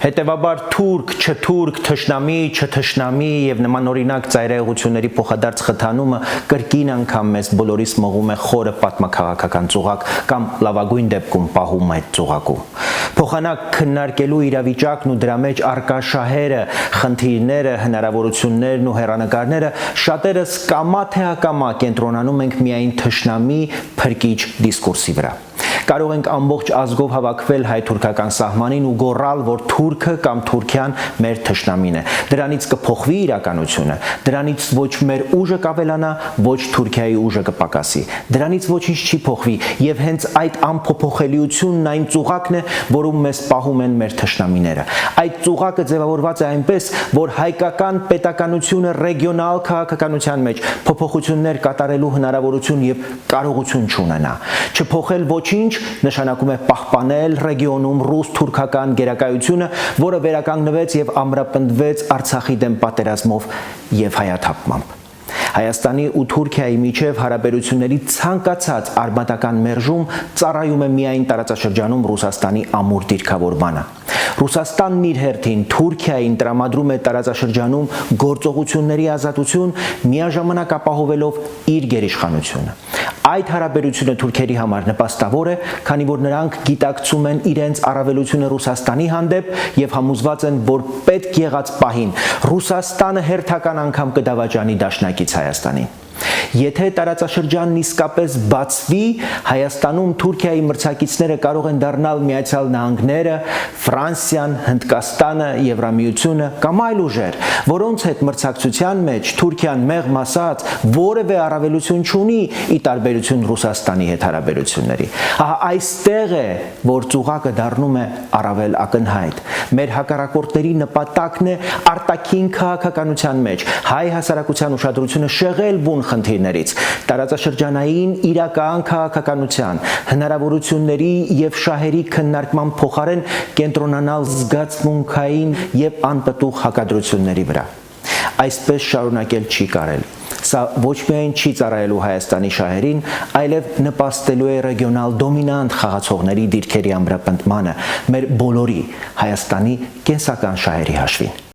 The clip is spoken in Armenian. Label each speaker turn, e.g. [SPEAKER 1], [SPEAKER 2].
[SPEAKER 1] Հետևաբար թուրք, չթուրք, թշնամի, չթշնամի եւ նմանօրինակ ծայրահեղությունների փոխադարձ խթանումը կրկին անգամ մեզ բոլորիս մղում է խորը պատմաքաղաքական ծուղակ կամ լավագույն դեպքում պահում այդ ծուղակում։ Փոխանակ քննարկելու իրավիճակն ու դրա մեջ առկա շահերը, խնդիրները, հնարավորություններն ու հեռանկարները շատերս կամա թե ակամա կենտրոնանում ենք միայն թշնամի փրկիչ դիսկուրսի վրա։ Կարող ենք ամբողջ ազգով հավաքվել հայ-թուրքական սահմանին ու գոռալ, որ թուրքը կամ Թուրքիան մեր թշնամին է։ Դրանից կփոխվի իրականությունը, դրանից ոչ մեր ուժը կավելանա, ոչ Թուրքիայի ուժը կպակասի։ Դրանից ոչինչ չի փոխվի, եւ հենց այդ անփոփոխելիությունն այն ծուղակն է, որում մեզ պահում են մեր թշնամիները։ Այդ ծուղակը ձևավորված է այնպես, որ հայկական պետականությունը ռեգիոնալ քաղաքականության մեջ փոփոխություններ կատարելու հնարավորություն եւ կարողություն չունենա։ Չփոխել ոչինչ նշանակում է պահպանել ռեգիոնում ռուս-թուրքական գերակայությունը, որը վերականգնվեց եւ ամրապնդվեց Արցախի դեմ պատերազմով եւ հայաթափմամբ։ Հայաստանի ու Թուրքիայի միջև հարաբերությունների ցանկացած արմատական մերժում ծառայում է միայն տարածաշրջանում Ռուսաստանի ամուր դիրքավորմանը։ Ռուսաստանն իր հերթին Թուրքիային տրամադրում է տարածաշրջանում գործողությունների ազատություն, միաժամանակ ապահովելով իր գերիշխանությունը։ Այդ հարաբերությունը թուրքերի համար նպաստավոր է, քանի որ նրանք գիտակցում են իրենց առավելությունը Ռուսաստանի հանդեպ եւ համոզված են, որ պետք եղած պահին Ռուսաստանը հերթական անգամ կդավաճանի դաշնակից Հայաստանին։ Եթե տարածաշրջանն իսկապես բացվի, Հայաստանում Թուրքիայի մրցակիցները կարող են դառնալ Միացյալ Նահանգները, Ֆրանսիան, Հնդկաստանը, Եվրամիությունը կամ այլ ուժեր, որոնց հետ մրցակցության մեջ Թուրքիան մեղմ ասած որևէ առավելություն չունի ի տարբերություն Ռուսաստանի հետ հարաբերությունների։ Ահա այստեղ է, որ ծուղակը դառնում է առավել ակնհայտ։ Մեր հակառակորդների նպատակն է արտաքին քաղաքականության մեջ հայ հասարակության ուշադրությունը շեղել բուն խնդիրներից, տարածաշրջանային իրական քաղաքականության, հնարավորությունների եւ շահերի քննարկման փոխարեն կենտրոնանալ զգացմունքային եւ անպտուղ հակադրությունների վրա։ Այսպես շարունակել չի կարելի։ Սա ոչ միայն չի ծառայելու Հայաստանի շահերին, այլև նպաստելու է ռեգիոնալ դոմինանտ խաղացողների դիրքերի ամրապնդմանը, մեր բոլորի Հայաստանի կենսական շահերի հաշվին։